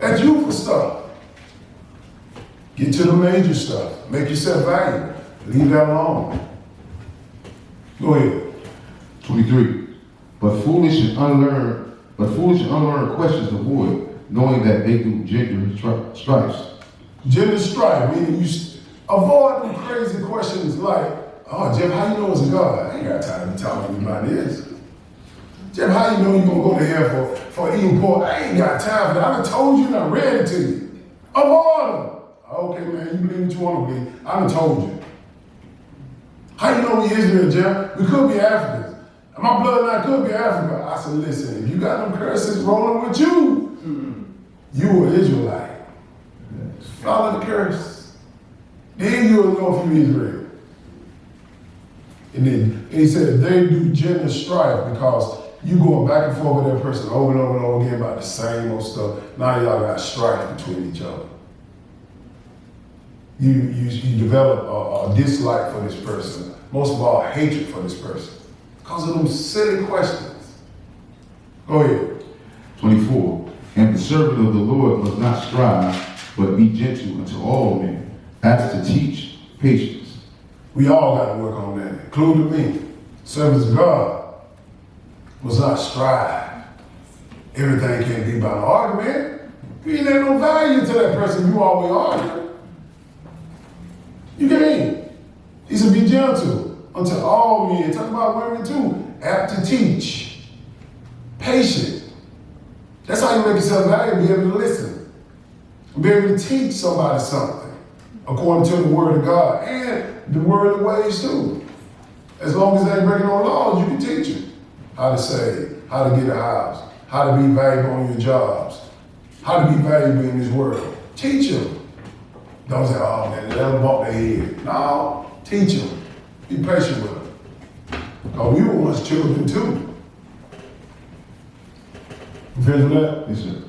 That's youthful stuff. Get to the major stuff. Make yourself valuable. Leave that alone. Go ahead. 23. But foolish and unlearned questions avoid, knowing that they do gender strifes. Gender strife, meaning you avoid them crazy questions like, oh, Jeff, how you know it's a God? I ain't got time to be talking to you about this. Jeff, how you know you're going to go to hell for eating pork? I ain't got time for that. I done told you and I read it to you. Avoid them. Okay, man, you believe what you want to believe. I done told you. How you know we Israel, Jeff? We could be Africans. And my bloodline could be African. I said, listen, if you got them curses rolling with you, you are Israelite. Follow the curse. Then you'll know if you Israel. And then he said, they do gender strife because you going back and forth with that person over and over and over again about the same old stuff. Now y'all got strife between each other. You develop a dislike for this person. Most of all, hatred for this person. Because of them silly questions. Go ahead. 24. And the servant of the Lord must not strive, but be gentle unto all men, as to teach patience. We all got to work on that, including me. Servants of God must not strive. Everything can't be by an argument. You ain't had no value to that person, you always argue. You can't. He said, be gentle unto all men. Talk about women too. Apt to teach. Patient. That's how you make yourself valuable, be able to listen. Be able to teach somebody something according to the word of God and the word of ways too. As long as they ain't breaking no laws, you can teach them how to save, how to get a house, how to be valuable on your jobs, how to be valuable in this world. Teach them. Don't say, oh man, let them bump their head. No, teach them. Be patient with them. Because we were once children too. You finish with that? Yes, sir.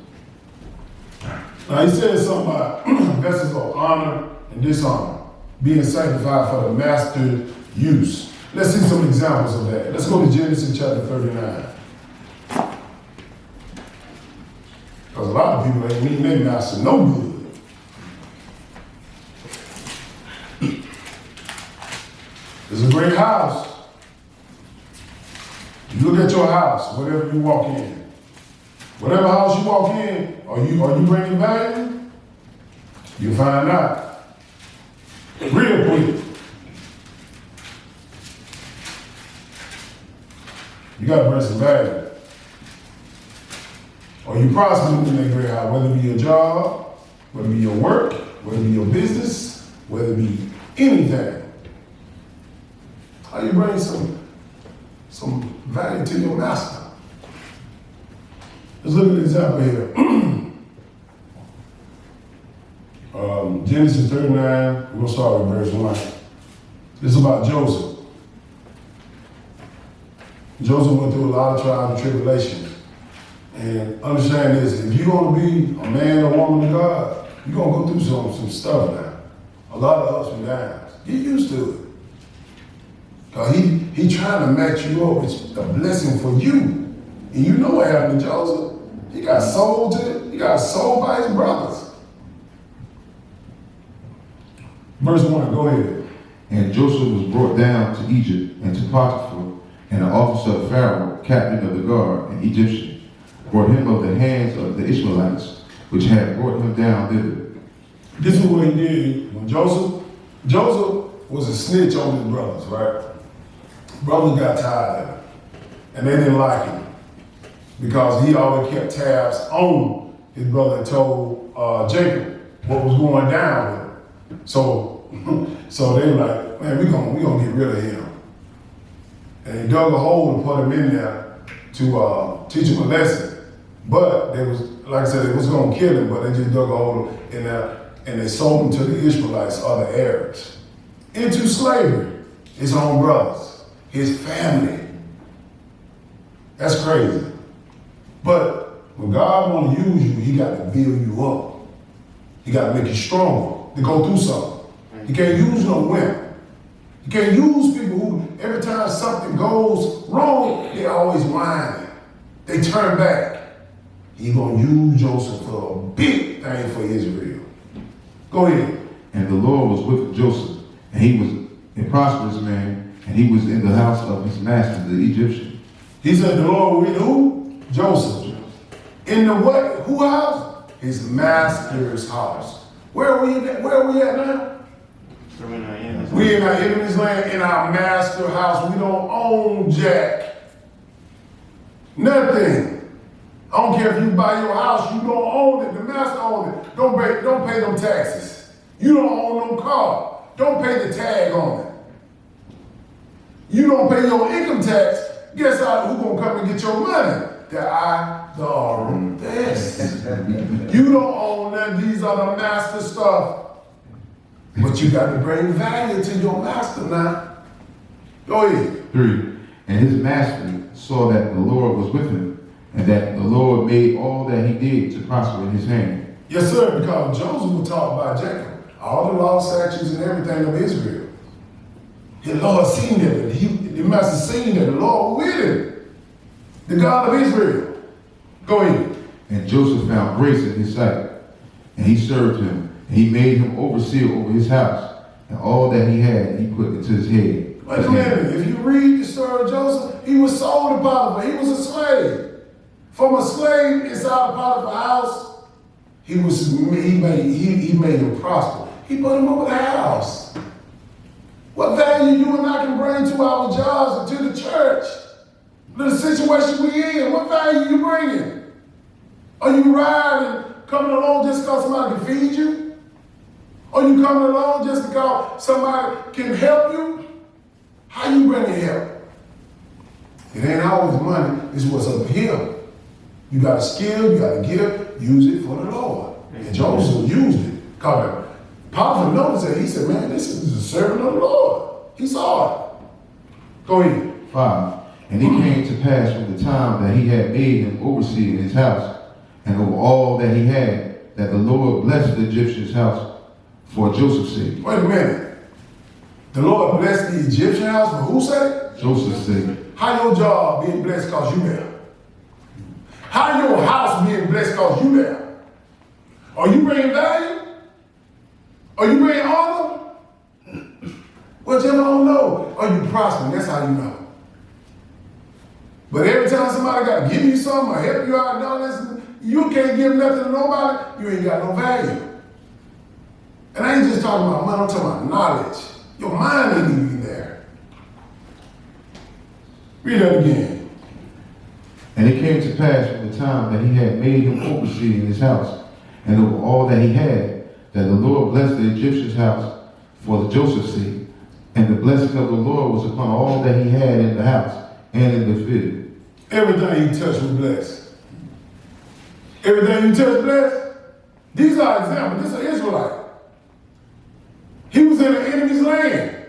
Now he says something about vessels of honor and dishonor, being sanctified for the master's use. Let's see some examples of that. Let's go to Genesis chapter 39. Because a lot of people ain't meeting their master no good. It's a great house. You look at your house, whatever you walk in. Whatever house you walk in, are you bringing value? You'll find out. Real quick. You gotta bring some value. Are you prospering in that great house, whether it be your job, whether it be your work, whether it be your business, whether it be anything. How you bring some value to your master? Let's look at an example here. Genesis 39, we're going to start with verse 1. This is about Joseph. Joseph went through a lot of trials and tribulations. And understand this, if you're going to be a man or woman of God, you're going to go through some stuff now. A lot of ups and downs. Get used to it. Because he trying to match you up. It's a blessing for you. And you know what happened to Joseph. He got sold by his brothers. Verse 1, go ahead. And Joseph was brought down to Egypt, and to Potiphar, and an officer of Pharaoh, captain of the guard, an Egyptian, brought him of the hands of the Ishmaelites, which had brought him down thither. This is what he did when Joseph was a snitch on his brothers, right? Brothers got tired of him, and they didn't like him because he always kept tabs on his brother and told Jacob what was going down with him. So they were like, man, we gonna get rid of him. And they dug a hole and put him in there to teach him a lesson. But they was, like I said, they was gonna kill him, but they just dug a hole in there and they sold him to the Ishmaelites, other Arabs, into slavery. His own brothers, his family. That's crazy. But when God want to use you, he got to build you up. He got to make you stronger to go through something. He can't use no wimp. He can't use people who, every time something goes wrong, they always whining. They turn back. He gonna use Joseph for a big thing for Israel. Go ahead. And the Lord was with Joseph, and he was a prosperous man, and he was in the house of his master, the Egyptian. He said the Lord with who? Joseph. In the what? Who house? His master's house. Where are we at? Where are we at now? We in our enemy's land, in our master house. We don't own jack. Nothing. I don't care if you buy your house, you don't own it. The master owns it. Don't pay them taxes. You don't own no car. Don't pay the tag on it. You don't pay your income tax. Guess who gonna come and get your money? The IRS. You don't own none. These are the master stuff. But you got to bring value to your master now. Go ahead. 3. And his master saw that the Lord was with him, and that the Lord made all that he did to prosper in his hand. Yes, sir, because Joseph was taught by Jacob, all the law, statutes, and everything of Israel. The Lord seen that, the master seen that, the Lord with him, the God of Israel. Go ahead. And Joseph found grace in his sight, and he served him, and he made him overseer over his house, and all that he had he put into his head. Wait a minute, if you read the story of Joseph, he was sold to Potiphar, he was a slave. From a slave inside of Potiphar's house, he made him prosper. He put him over the house. What value you and I can bring to our jobs and to the church? The situation we in, what value you bringing? Are you riding, coming along just because somebody can feed you? Are you coming along just because somebody can help you? How you bringing help? It ain't always money, it's what's up here. You got a skill, you got a gift, use it for the Lord. And Joseph used it. Potiphar noticed that. He said, man, this is a servant of the Lord. He saw it. Go ahead. 5. And it came to pass from the time that he had made him overseer in his house, and over all that he had, that the Lord blessed the Egyptian's house for Joseph's sake. Wait a minute. The Lord blessed the Egyptian house for whose sake? Joseph's sake. How your job being blessed because you there? How your house being blessed because you there? Are you bringing value? Are you bringing honor? Well, you don't know. Are you prospering? That's how you know. But every time somebody got to give you something or help you out and all this, you can't give nothing to nobody, you ain't got no value. And I ain't just talking about money, I'm talking about knowledge. Your mind ain't even there. Read that again. And it came to pass from the time that he had made him overseer in his house, and over all that he had, that the Lord blessed the Egyptian's house for the Joseph's sake. And the blessing of the Lord was upon all that he had in the house and in the field. Everything he touched was blessed. Everything you touch blessed. These are examples. This is an Israelite. He was in the enemy's land.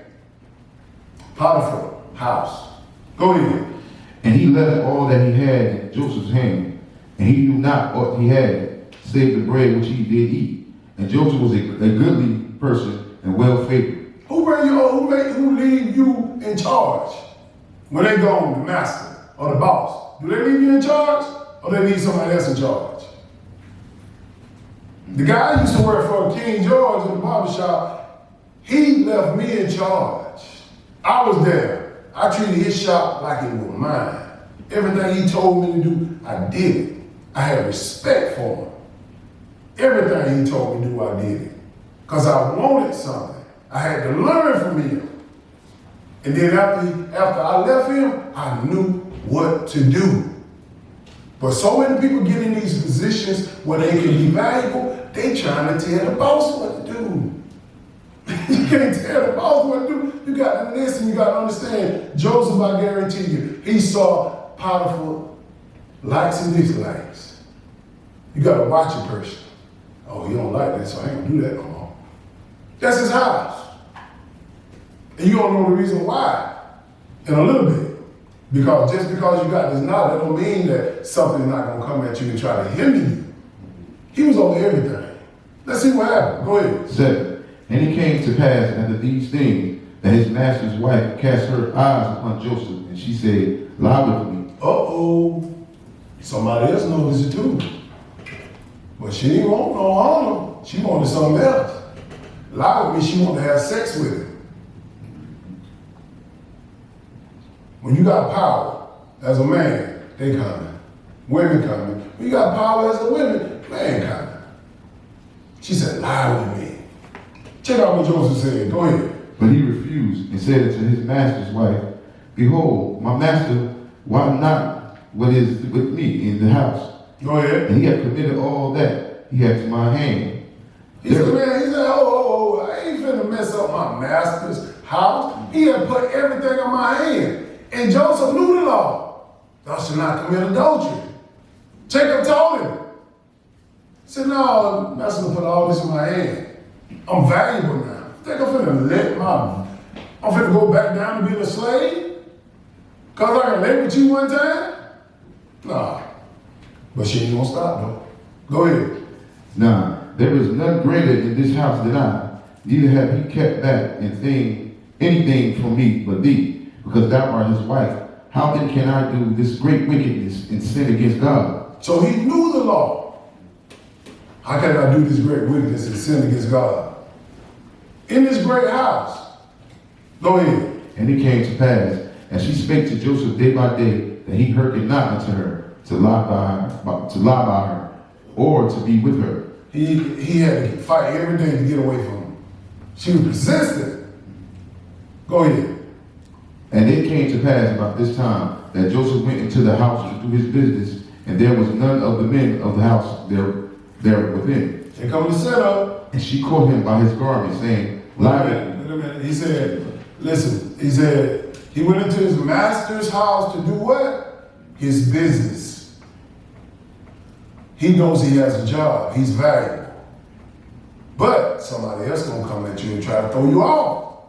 Potiphar house. Go ahead. And he left all that he had in Joseph's hand, and he knew not what he had, save the bread which he did eat. And Joseph was a goodly person and well favored. Who leave you in charge? When they gone, the master or the boss. Do they leave you in charge or they leave somebody else in charge? The guy used to work for King George in the barbershop. He left me in charge. I was there. I treated his shop like it was mine. Everything he told me to do, I did it. I had respect for him. Everything he told me to do, I did it. Because I wanted something. I had to learn from him. And then after I left him, I knew what to do. But so many people get in these positions where they can be valuable, they trying to tell the boss what to do. You can't tell the boss what to do. You got to listen, you got to understand. Joseph, I guarantee you, he saw Potiphar likes and dislikes. You got to watch a person. Oh, he don't like that, so I ain't gonna do that no more. That's his house. And you don't know the reason why in a little bit. Because just because you got this knowledge, that don't mean that something's not gonna come at you and try to hinder you. He was over everything. Let's see what happened. Go ahead. 7. And it came to pass after these things that his master's wife cast her eyes upon Joseph, and she said, lie with me. Uh-oh. Somebody else noticed it too. But she didn't want no honor. She wanted something else. Lie with me, she wanted to have sex with him. When you got power as a man, they coming. Women coming. When you got power as a woman, man coming. She said, lie with me. Check out what Joseph said. Go ahead. But he refused and said to his master's wife, Behold, my master, why not what is with me in the house? Go ahead. And he had committed all that he had to my hand. He said, oh, I ain't finna mess up my master's house. He had put everything in my hand. And Joseph knew the law. Thou shalt not commit adultery. Jacob told him. He said, no, master put all this in my hand. I'm valuable now. Think I'm finna go back down to being a slave? Cause I can lay with you one time? Nah. But she ain't gonna stop though. Go ahead. Now, there is none greater in this house than I, neither have he kept back anything from me but thee, because thou art his wife. How then can I do this great wickedness and sin against God? So he knew the law. How can I do this great wickedness and sin against God? In this great house. Go ahead. And it came to pass, as she spake to Joseph day by day, that he hearkened not unto her, to lie by her, or to be with her. He had to fight every day to get away from her. She was persistent. Go ahead. And it came to pass about this time that Joseph went into the house to do his business, and there was none of the men of the house there within. Here comes the setup. And she caught him by his garment, saying, Lie with me. Wait a minute. He said, listen, he said, he went into his master's house to do what? His business. He knows he has a job. He's valuable. But somebody else gonna come at you and try to throw you off.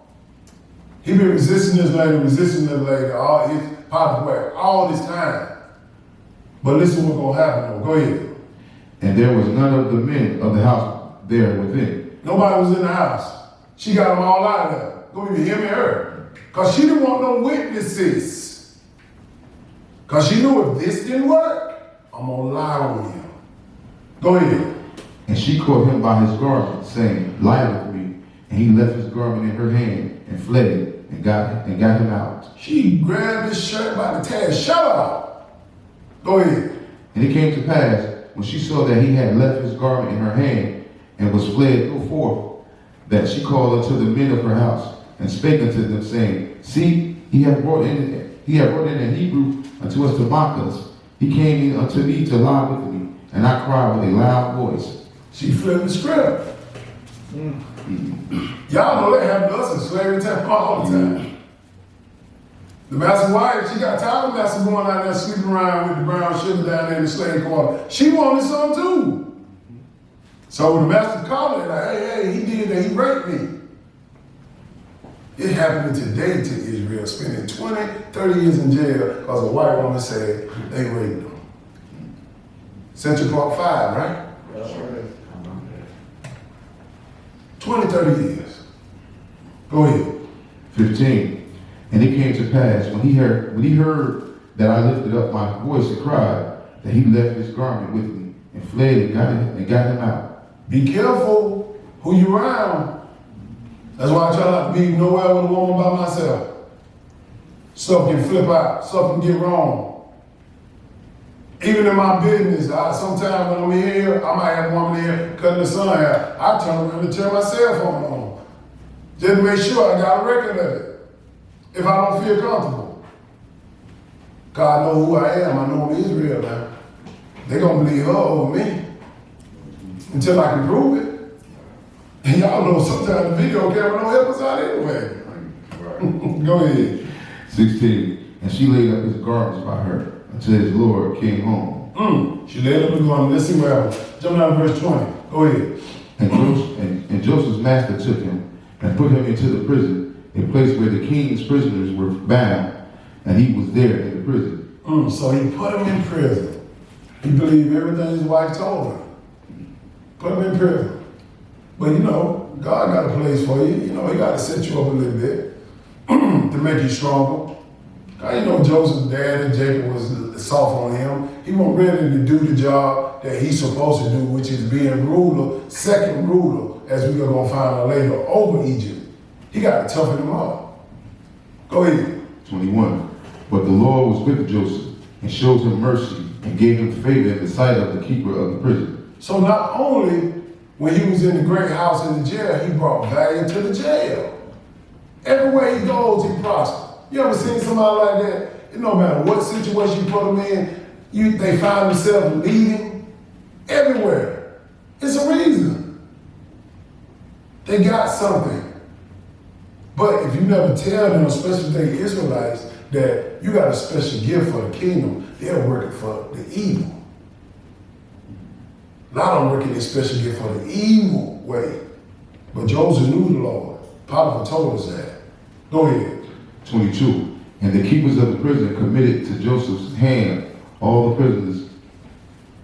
He been resisting this lady, all his Potiphar, all this time. But listen what's gonna happen though. Go ahead. And there was none of the men of the house there within. Nobody was in the house. She got them all out of there. Go even him and her. Because she didn't want no witnesses. Because she knew if this didn't work, I'm going to lie on him. Go ahead. And she caught him by his garment, saying, Lie with me. And he left his garment in her hand and fled and got him out. She grabbed his shirt by the tail, shut out. Go ahead. And it came to pass, when she saw that he had left his garment in her hand and was fled go forth, that she called unto the men of her house and spake unto them, saying, See, he hath brought in a Hebrew unto us to mock us. He came in unto me to lie with me, and I cried with a loud voice. She flipped the script. Y'all know that happened to us in slavery time all the time. The master's wife, she got tired of the master going out there sleeping around with the brown sugar down there in the slave quarter. She wanted some too. So when the master called her, like, hey, he did that, he raped me. It happened today to Israel, spending 20, 30 years in jail because a white woman said they raped them. Central Park 5, right? That's right. 20, 30 years. Go ahead. 15. And it came to pass, when he heard that I lifted up my voice and cried, that he left his garment with me and fled and got him out. Be careful who you around. That's why I try not to be nowhere with a woman by myself. Stuff can flip out. Stuff can get wrong. Even in my business, sometimes when I'm here, I might have a woman here cutting the sun hair. I turn around and turn my cell phone on. Just to make sure I got a record of it. If I don't feel comfortable. God knows who I am. I know I'm Israel now. They're going to believe her over me. Until I can prove it. And y'all know sometimes the video camera don't help us out anyway. Right. Go ahead. 16. And she laid up his garments by her until his Lord came home. She laid up his garments. Let's see what happens. Jump down to verse 20. Go ahead. And Joseph's master took him and put him into the prison, a place where the king's prisoners were bound, and he was there in the prison. So he put him in prison. He believed everything his wife told him. Put him in prison. But you know, God got a place for you. You know, he got to set you up a little bit to make you stronger. I didn't know Joseph's dad and Jacob was soft on him. He wasn't ready to do the job that he's supposed to do, which is being ruler, second ruler, as we're going to find out later, over Egypt. He got to toughen him up. Go ahead. 21. But the Lord was with Joseph and showed him mercy and gave him favor in the sight of the keeper of the prison. So not only when he was in the great house in the jail, he brought value to the jail. Everywhere he goes, he prospers. You ever seen somebody like that? It no matter what situation you put them in, they find themselves leading everywhere. It's a reason. They got something. But if you never tell them, especially if they Israelites, that you got a special gift for the kingdom, they're working for the evil. A lot of them working a special gift for the evil way. But Joseph knew the Lord. Potiphar told us that. Go ahead. 22. And the keepers of the prison committed to Joseph's hand all the prisoners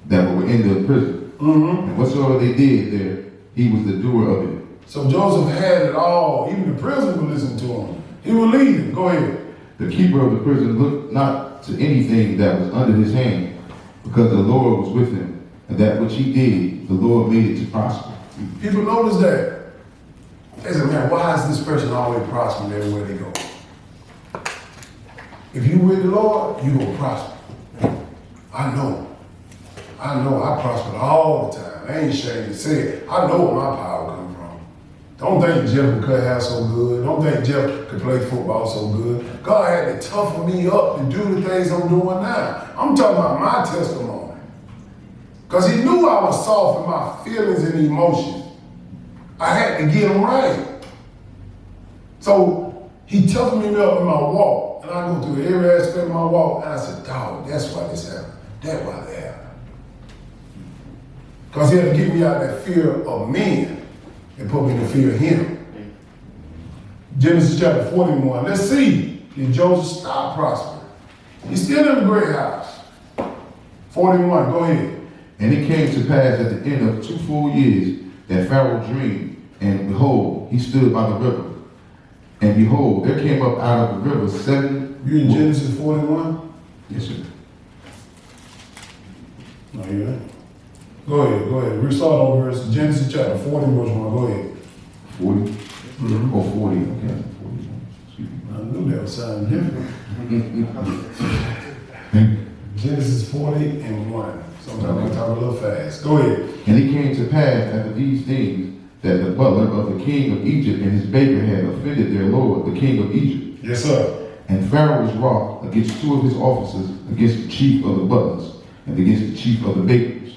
that were in the prison. And whatsoever they did there, he was the doer of it. So Joseph had it all. Even the prison would listen to him. He would lead him. Go ahead. The keeper of the prison looked not to anything that was under his hand, because the Lord was with him, and that which he did, the Lord made it to prosper. People notice that. They say, man, why is this person always prospering everywhere they go? If you with the Lord, you gonna prosper. I know I prospered all the time. I ain't ashamed to say it. I know where my power comes from. Don't think Jeff could cut hair so good. Don't think Jeff could play football so good. God had to toughen me up to do the things I'm doing now. I'm talking about my testimony. Because he knew I was soft in my feelings and emotions. I had to get them right. So he toughened me up in my walk. And I go through every aspect of my walk. And I said, dog, that's why this happened. That's why that happened. Because he had to get me out of that fear of men and put me in the fear of him. Genesis chapter 41. Let's see. Did Joseph stop prospering? He's still in the great house. 41, go ahead. And it came to pass at the end of 2 full years that Pharaoh dreamed, and behold, he stood by the river. And behold, there came up out of the river 7. You in Genesis 41? Yes, sir. No, you ain't. Go ahead. We start over verse Genesis chapter 40, verse 1. Go ahead. 40? Or 40, okay. 40. Excuse me. I knew that was something different. Genesis 40 and 1. Sometimes I talk a little fast. Go ahead. And it came to pass after these things that the butler of the king of Egypt and his baker had offended their lord, the king of Egypt. Yes, sir. And Pharaoh was wroth against 2 of his officers, against the chief of the butlers, and against the chief of the bakers.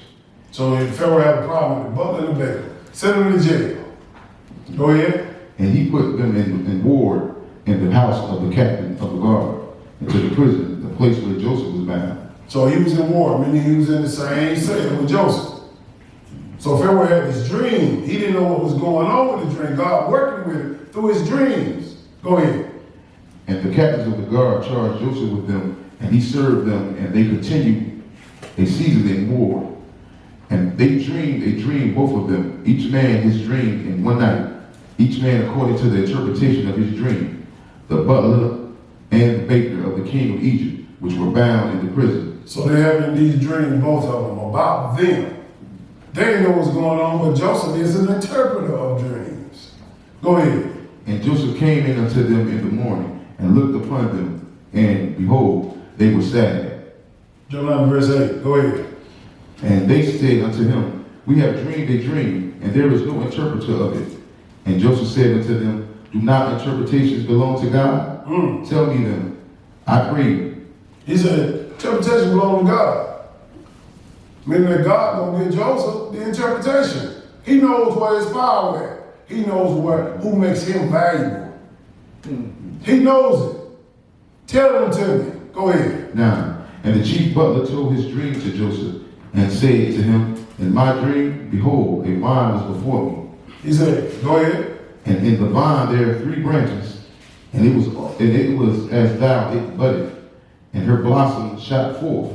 So if Pharaoh had a problem with the butler and the baker, send him to jail. Go ahead. And he put them in ward in the house of the captain of the guard, into the prison, the place where Joseph was bound. So he was in war, meaning he was in the same cell with Joseph. So Pharaoh had this dream. He didn't know what was going on with the dream. God working with it through his dreams. Go ahead. And the captains of the guard charged Joseph with them, and he served them, and they continued a season in war. And they dreamed a dream, both of them, each man his dream in one night, each man according to the interpretation of his dream, the butler and the baker of the king of Egypt, which were bound in the prison. So they're having these dreams, both of them, about them. They didn't know what's going on, but Joseph is an interpreter of dreams. Go ahead. And Joseph came in unto them in the morning, and looked upon them, and behold, they were sad. Jump down to verse 8. Go ahead. And they said unto him, We have dreamed a dream, and there is no interpreter of it. And Joseph said unto them, Do not interpretations belong to God? Tell me them, I pray you. He said, interpretation belongs to God. Meaning that God gonna give Joseph the interpretation. He knows where his power at. He knows who makes him valuable. He knows it. Tell them to me. Go ahead. Now, and the chief butler told his dream to Joseph, and said to him, In my dream, behold, a vine was before me. He said, go ahead. And in the vine there are 3 branches, and it was as thou it budded, and her blossoms shot forth,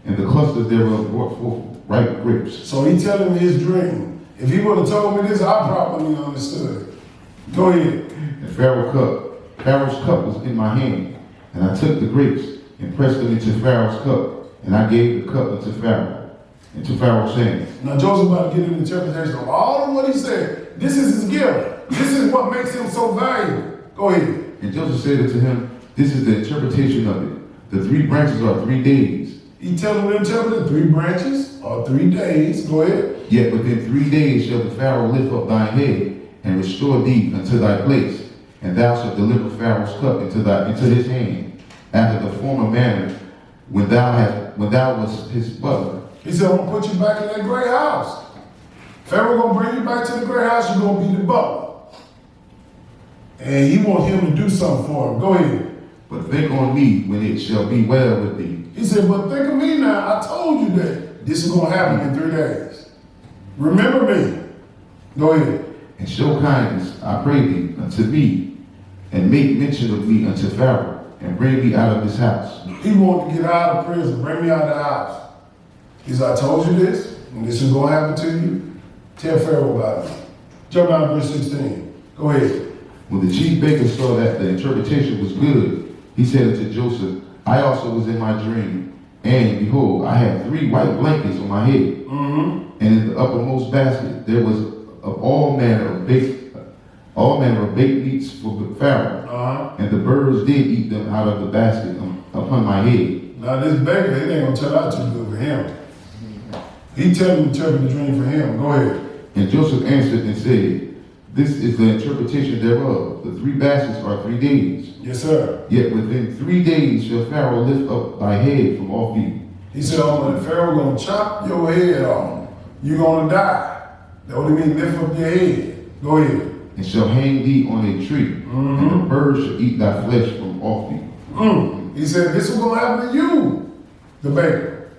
and the clusters thereof brought forth ripe grapes. So he telling me his dream. If he would have told me this, I probably understood it. Go ahead. And Pharaoh's cup was in my hand, And I took the grapes and pressed them into Pharaoh's cup, and I gave the cup unto Pharaoh, into Pharaoh's hand. Now Joseph about to get an interpretation of all of what he said. This is his gift. This is what makes him so valuable. Go ahead. And Joseph said unto him, this is the interpretation of it. The 3 branches are 3 days. He telling them interpreted 3 branches or 3 days. Go ahead. Yet within 3 days shall the Pharaoh lift up thine head, and restore thee unto thy place, and thou shalt deliver Pharaoh's cup into his hand, after the former manner, when thou wast his butler. He said, I'm going to put you back in that great house. Pharaoh going to bring you back to the great house. You're going to be the butler. And he wants him to do something for him. Go ahead. But think on me when it shall be well with thee. He said, but think of me now. I told you that this is going to happen in 3 days. Remember me. Go ahead. And show kindness, I pray thee, unto me, and make mention of me unto Pharaoh, and bring me out of this house. He wanted to get out of prison, bring me out of the house. He said, I told you this, and this is going to happen to you. Tell Pharaoh about it. Jump down to verse 16. Go ahead. When the chief baker saw that the interpretation was good, he said unto Joseph, I also was in my dream, and behold, I had 3 white blankets on my head, and in the uppermost basket there was of all manner of baked meats for Pharaoh, and the birds did eat them out of the basket upon my head. Now this baker, it ain't gonna turn out too good for him. He tell him to interpret the dream for him. Go ahead. And Joseph answered and said, this is the interpretation thereof. The 3 baskets are 3 days. Yes, sir. Yet within 3 days shall Pharaoh lift up thy head from off thee. He said, oh, when Pharaoh gonna chop your head off, you're gonna die. That's what he mean, lift up your head. Go ahead. And shall hang thee on a tree, and the birds shall eat thy flesh from off thee. He said, this is gonna happen to you, the baker.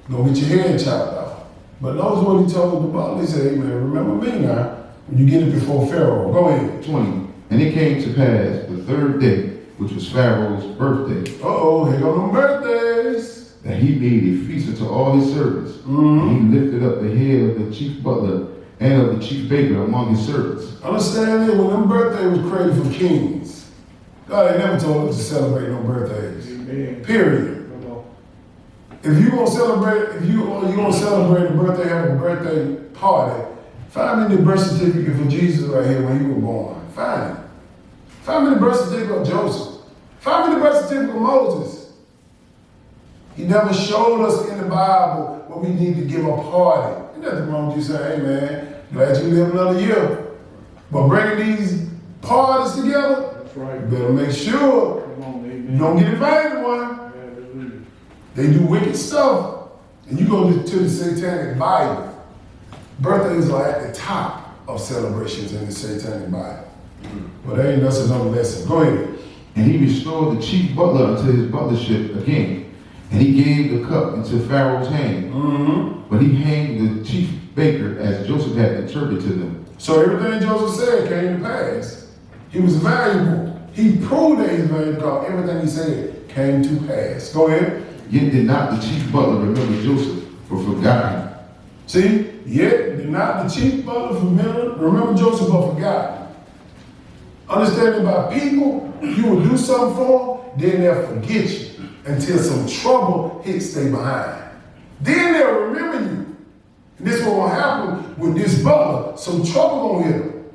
Gonna get your head chopped off. But notice what he told the butler. He said, hey man, remember me now. When you get it before Pharaoh. Go ahead. 20. And it came to pass the 3rd day, which was Pharaoh's birthday. Here go them birthdays. That he made a feast unto all his servants. And he lifted up the head of the chief butler and of the chief baker among his servants. Understand that when them birthdays was created for kings, God ain't never told us to celebrate no birthdays. Amen. Period. If you gonna celebrate, if you gonna celebrate a birthday, have a birthday party, find me the birth certificate for Jesus right here when he was born. Find it. Find me the birth certificate of Joseph. Find me the birth certificate of Moses. He never showed us in the Bible what we need to give a party. Ain't nothing wrong with you saying, hey man, glad you live another year. But bringing these parties together, that's right. You better make sure you don't get invited to one. They do wicked stuff. And you go to the Satanic Bible. Birthdays are at the top of celebrations in the Satanic Bible. But that ain't nothing another lesson. Go ahead. And he restored the chief butler unto his butlership again. And he gave the cup into Pharaoh's hand. But he hanged the chief baker as Joseph had interpreted to them. So everything Joseph said came to pass. He was valuable. He proved that he's valuable because everything he said came to pass. Go ahead. Yet did not the chief butler remember Joseph, for forgot him. See? Yet did not the chief butler remember Joseph, but forgot him. Understanding about people, you will do something for them, then they'll forget you until some trouble hits they behind. Then they'll remember you. And this is what will happen with this butler. Some trouble gonna hit him.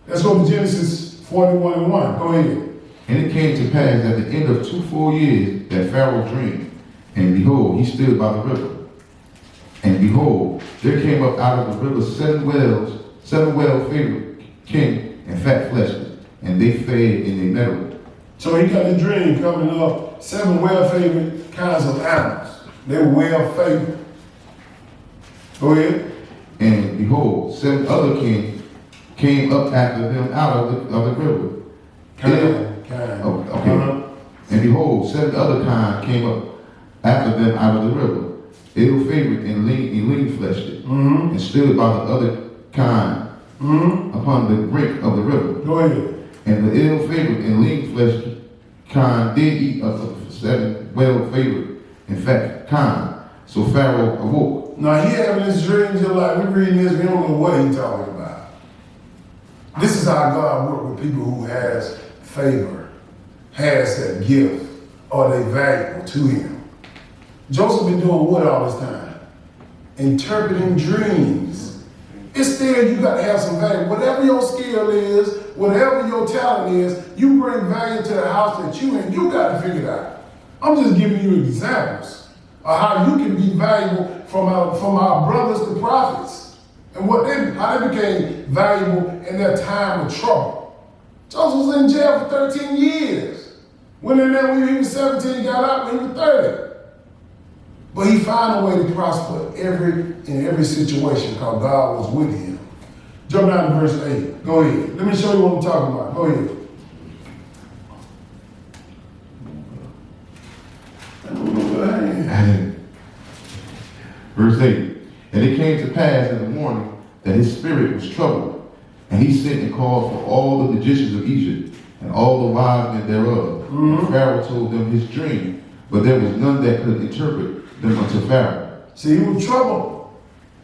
Let's go to Genesis 41:1. Go ahead. And it came to pass at the end of 2 full years that Pharaoh dreamed. And behold, he stood by the river. And behold, there came up out of the river 7 well-favored king and fat fleshes, and they fed in a meadow. So he got a dream coming up, 7 well-favored kinds of animals. They were well-favored. Go ahead. And behold, 7 other kings came up after them out of the river. And behold, 7 other kind came up after them out of the river, ill-favored and lean-fleshed, and stood by the other kind upon the brink of the river. Go ahead. And the ill-favored and lean-fleshed kind did eat of the 7 well-favored and fat kind. So Pharaoh awoke. Now he having this dream just like we reading this, we don't know what he's talking about. This is how God works with people who has favor, has that gift are they valuable to him? Joseph been doing what all this time? Interpreting dreams. It's still, you got to have some value. Whatever your skill is, whatever your talent is, you bring value to the house that you in. You got to figure it out. I'm just giving you examples of how you can be valuable from our brothers, the prophets, and how they became valuable in their time of trouble. Joseph was in jail for 13 years. Went in there when he was 17, got out when he was 30. But he found a way to prosper in every situation because God was with him. Jump down to verse 8. Go ahead. Let me show you what I'm talking about. Go ahead. Verse 8. And it came to pass in the morning that his spirit was troubled, and he sent and called for all the magicians of Egypt and all the wise men thereof. And Pharaoh told them his dream, but there was none that could interpret them unto Pharaoh. See, he was troubled.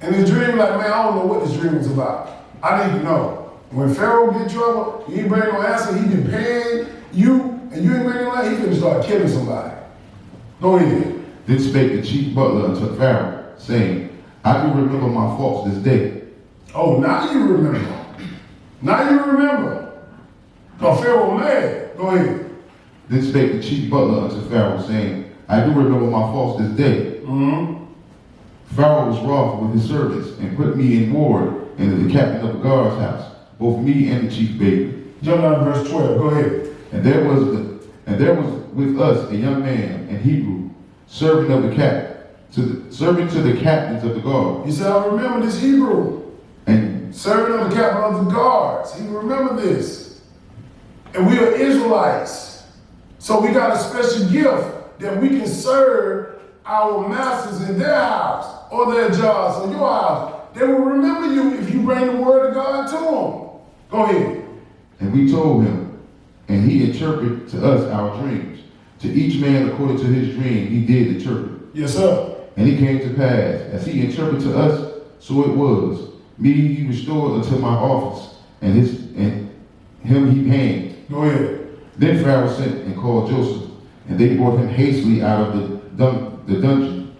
And his dream, like, man, I don't know what this dream was about. I need to know. When Pharaoh get in trouble, he ain't bring no answer. He been paying you, and you ain't bring no answer. He finna start killing somebody. Go ahead. Then spake the chief butler unto Pharaoh, saying, I do remember my faults this day. Oh, now you remember. Now you remember. Because Pharaoh mad. Go ahead. Then spake the chief butler unto Pharaoh, saying, I do remember my faults this day. Pharaoh was wroth with his servants, and put me in ward into the captain of the guard's house, both me and the chief baker. Jump down to verse 12. Go ahead. And there was with us a young man, an Hebrew, serving to the captains of the guard. He said, I remember this Hebrew. And serving of the captain of the guards. He remember this. And we are Israelites. So we got a special gift that we can serve our masters in their house or their jobs or your house. They will remember you if you bring the word of God to them. Go ahead. And we told him, and he interpreted to us our dreams. To each man according to his dream he did interpret. Yes, sir. And it came to pass, as he interpreted to us, so it was. Me he restored unto my office, and him he hanged. Go ahead. Then Pharaoh sent and called Joseph, and they brought him hastily out of the dungeon.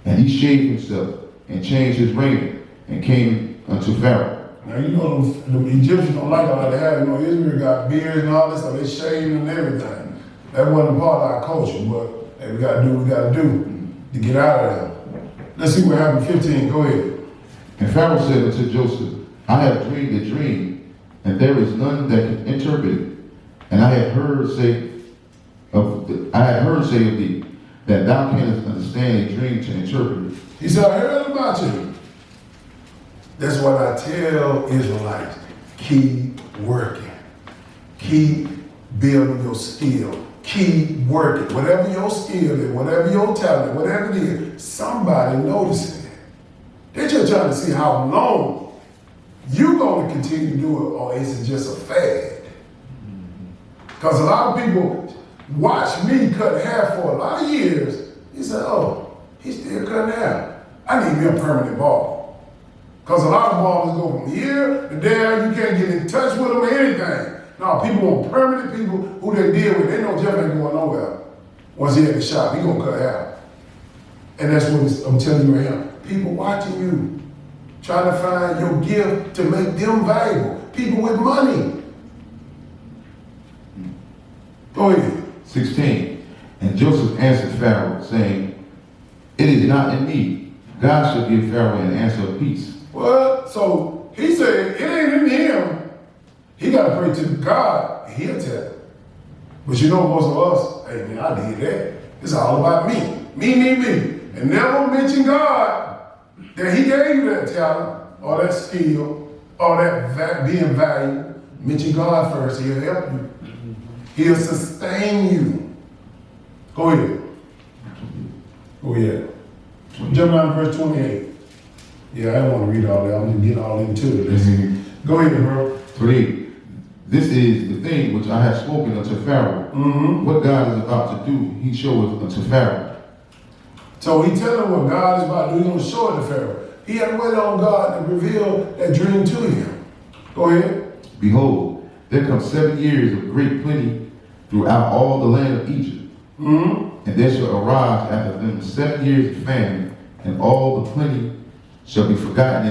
And he shaved himself, and changed his raiment, and came unto Pharaoh. Now you know the Egyptians don't like all that. You know, Israel got beards and all this stuff. They shaved and everything. That wasn't part of our culture, but hey, we gotta do what we gotta do to get out of there. Let's see what happened. 15. Go ahead. And Pharaoh said unto Joseph, I have dreamed a dream, and there is none that can interpret it. And I have heard say of thee that thou canst understand a dream to interpret it. He said, I heard about you. That's what I tell Israelites. Keep working. Keep building your skill. Keep working. Whatever your skill is, whatever your talent, whatever it is, somebody noticing it. They're just trying to see how long you're going to continue to do it, or is it just a fad? Because a lot of people watch me cut hair for a lot of years. He said, oh, he's still cutting hair. I need me a permanent ball. Because a lot of ballers go from here to there, you can't get in touch with them or anything. No, people want permanent people who they deal with. They know Jeff ain't going nowhere. Once he at the shop, he gonna cut hair. And that's what I'm telling you right here. People watching you, trying to find your gift to make them valuable. People with money. Go ahead. 16. And Joseph answered Pharaoh, saying, it is not in me. God shall give Pharaoh an answer of peace. What? So he said, it ain't in him. He got to pray to God, and he'll tell him. But you know, most of us, hey man, I did that. It's all about me. Me. And never mention God that he gave you that talent, or that skill, or that being valuable. Mention God first, he'll help you. He'll sustain you. Go ahead. Go ahead. Jump down to verse 28. Yeah, I don't want to read all that. I'm going to get all into it. Go ahead, bro. 28. This is the thing which I have spoken unto Pharaoh. What God is about to do, he showeth unto Pharaoh. So he telling him what God is about to do. He's going to show it to Pharaoh. He had to wait on God to reveal that dream to him. Go ahead. Behold, there come 7 years of great plenty throughout all the land of Egypt, Mm-hmm. And there shall arise after them 7 years of famine, and all the plenty shall be forgotten